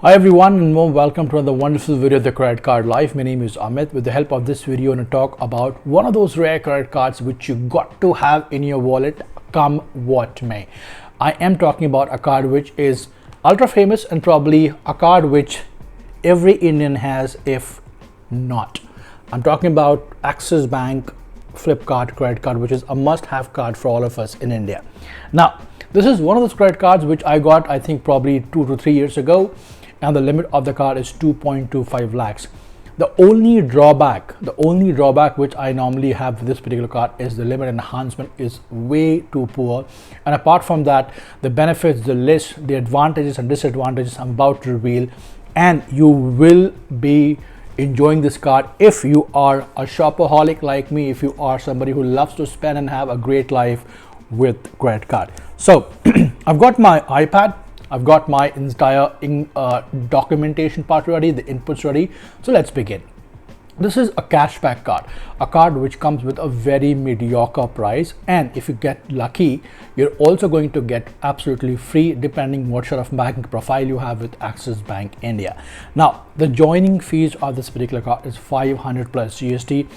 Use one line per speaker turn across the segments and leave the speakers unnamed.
Hi everyone and warm welcome to another wonderful video of the Credit Card Life. My name is Amit. With the help of this video, I'm going to talk about one of those rare credit cards which you got to have in your wallet come what may. I am talking about a card which is ultra famous and probably a card which every Indian has, if not. I'm talking about Axis Bank Flipkart credit card, which is a must-have card for all of us in India. Now, this is one of those credit cards which I got, I think, probably 2 to 3 years ago, and the limit of the card is 2.25 lakhs. The only drawback which I normally have with this particular card is the limit enhancement is way too poor. And apart from that, the benefits, the list, the advantages and disadvantages I'm about to reveal, and you will be enjoying this card if you are a shopaholic like me, if you are somebody who loves to spend and have a great life with credit card. So I've got my iPad, I've got my entire documentation part ready, the inputs ready. So let's begin. This is a cashback card, a card which comes with a very mediocre price, and if you get lucky, you're also going to get absolutely free depending what sort of banking profile you have with Axis Bank India. Now, the joining fees of this particular card is 500 plus GST,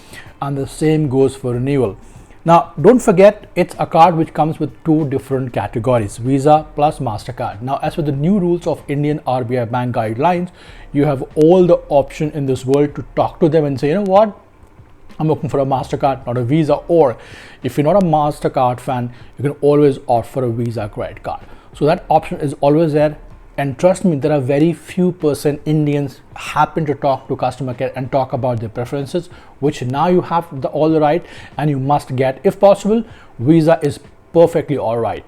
and the same goes for renewal. Now, don't forget, it's a card which comes with two different categories, Visa plus MasterCard. Now, as for the new rules of Indian RBI bank guidelines, you have all the option in this world to talk to them and say, you know what, I'm looking for a MasterCard, not a Visa. Or if you're not a MasterCard fan, you can always opt for a Visa credit card. So that option is always there. And trust me, there are very few % Indians happen to talk to customer care and talk about their preferences, which now you have all the right, and you must get, if possible. Visa is perfectly all right.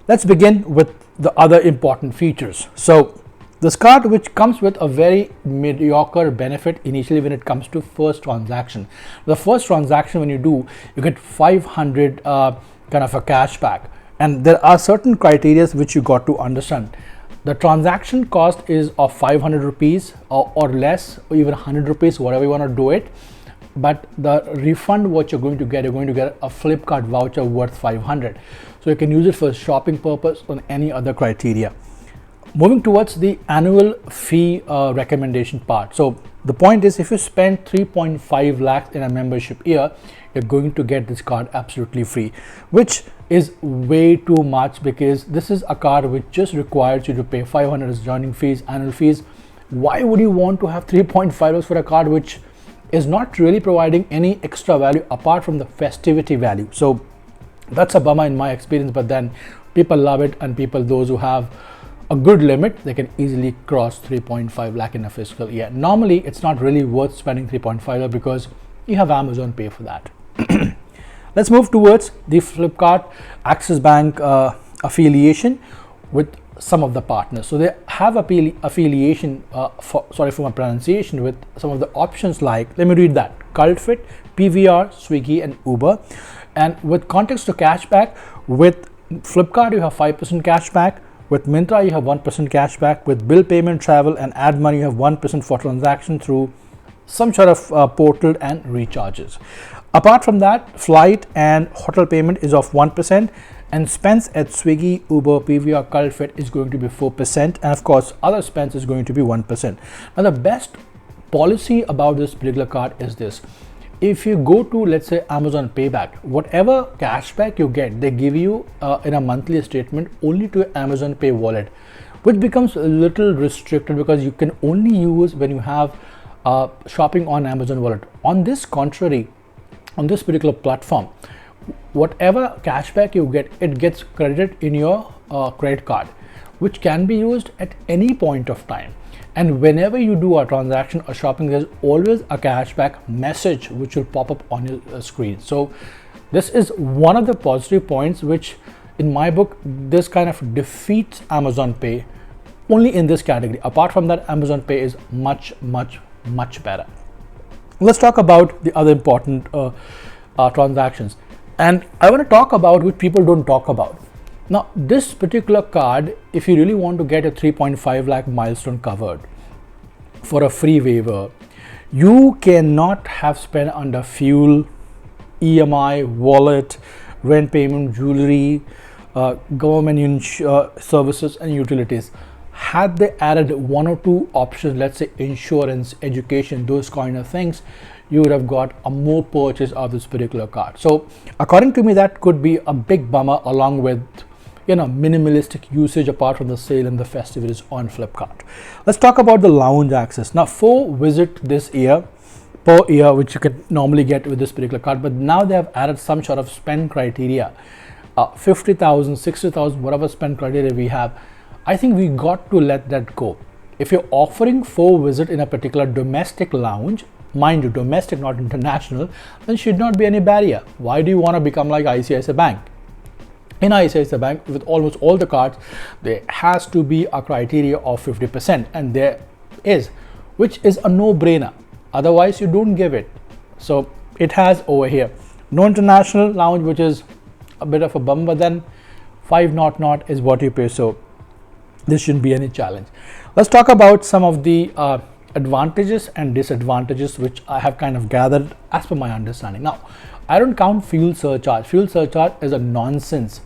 Let's begin with the other important features. So this card, which comes with a very mediocre benefit initially when it comes to first transaction. The first transaction when you do, you get 500 kind of a cashback, and there are certain criteria which you got to understand. The transaction cost is of 500 rupees or less, or even 100 rupees, whatever you want to do it. But the refund, what you're going to get a Flipkart voucher worth 500. So you can use it for shopping purpose on any other criteria. Moving towards the annual fee recommendation part. So the point is, if you spend 3.5 lakhs in a membership year, you're going to get this card absolutely free, which is way too much, because this is a card which just requires you to pay 500 as joining fees, annual fees. Why would you want to have 3.5 lakhs for a card which is not really providing any extra value apart from the festivity value? So that's a bummer in my experience, but then people love it, and those who have a good limit, they can easily cross 3.5 lakh in a fiscal year. Normally, it's not really worth spending 3.5 lakh because you have Amazon Pay for that. Let's move towards the Flipkart Axis Bank affiliation with some of the partners. So they have affiliation, sorry for my pronunciation, with some of the options like, let me read that, Cultfit, PVR, Swiggy and Uber. And with context to cashback, with Flipkart you have 5% cashback, with Myntra you have 1% cashback, with bill payment, travel and ad money you have 1% for transaction through some sort of portal and recharges. Apart from that, flight and hotel payment is of 1%, and spends at Swiggy, Uber, PVR, Cultfit is going to be 4%, and of course other spends is going to be 1%. Now the best policy about this particular card is this: if you go to, let's say, Amazon Payback, whatever cashback you get, they give you in a monthly statement only to your Amazon Pay wallet, which becomes a little restricted because you can only use when you have shopping on Amazon wallet. On this contrary, on this particular platform, whatever cashback you get, it gets credited in your credit card, which can be used at any point of time. And whenever you do a transaction or shopping, there's always a cashback message which will pop up on your screen. So this is one of the positive points which, in my book, this kind of defeats Amazon Pay only in this category. Apart from that, Amazon Pay is much better. Let's talk about the other important transactions, and I want to talk about what people don't talk about. Now, this particular card, if you really want to get a 3.5 lakh milestone covered for a free waiver, you cannot have spent under fuel, EMI, wallet, rent payment, jewelry, government services and utilities. had they added one or two options, let's say insurance, education, those kind of things, you would have got a more purchase of this particular card. So according to me, that could be a big bummer, along with minimalistic usage apart from the sale and the festivities on Flipkart. Let's talk about the lounge access. Now, 4 visit this year per year, which you can normally get with this particular card, but now they have added some sort of spend criteria, 50,000, 60,000, whatever spend criteria we have. I think we got to let that go. If you're offering 4 visit in a particular domestic lounge, mind you, domestic, not international, then should not be any barrier. Why do you want to become like ICICI Bank? In ICICI Bank, with almost all the cards, there has to be a criteria of 50%, and there is, which is a no-brainer. Otherwise, you don't give it. So it has over here no international lounge, which is a bit of a bummer. Then 5 not is what you pay. So this shouldn't be any challenge. Let's talk about some of the advantages and disadvantages which I have kind of gathered as per my understanding. Now, I don't count fuel surcharge. Fuel surcharge is a nonsense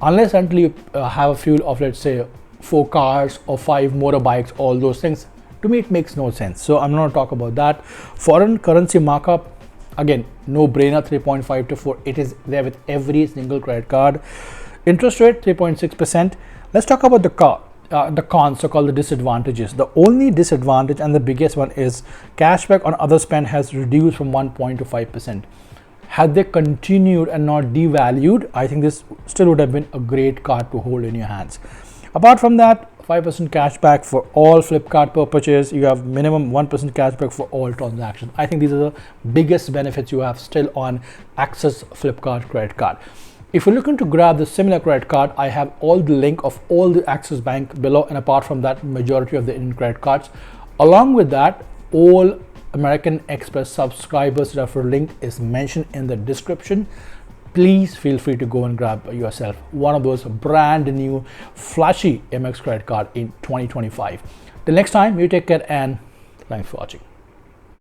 unless until you have a fuel of, let's say, 4 cars or 5 motorbikes, all those things. To me, it makes no sense. So I'm not going to talk about that. Foreign currency markup, again, no brainer, 3.5 to 4. It is there with every single credit card. Interest rate 3.6%. Let's talk about the cons, so-called the disadvantages. The only disadvantage, and the biggest one, is cashback on other spend has reduced from 1% to 5%. Had they continued and not devalued, I think this still would have been a great card to hold in your hands. Apart from that, 5% cashback for all Flipkart per purchase. You have minimum 1% cashback for all transactions. I think these are the biggest benefits you have still on Access Flipkart credit card. If you're looking to grab the similar credit card, I have all the link of all the Axis Bank below, and apart from that, majority of the Indian credit cards. Along with that, all American Express subscribers referral link is mentioned in the description. Please feel free to go and grab yourself one of those brand new flashy Amex credit card in 2025. Till next time, you take care and thanks for watching.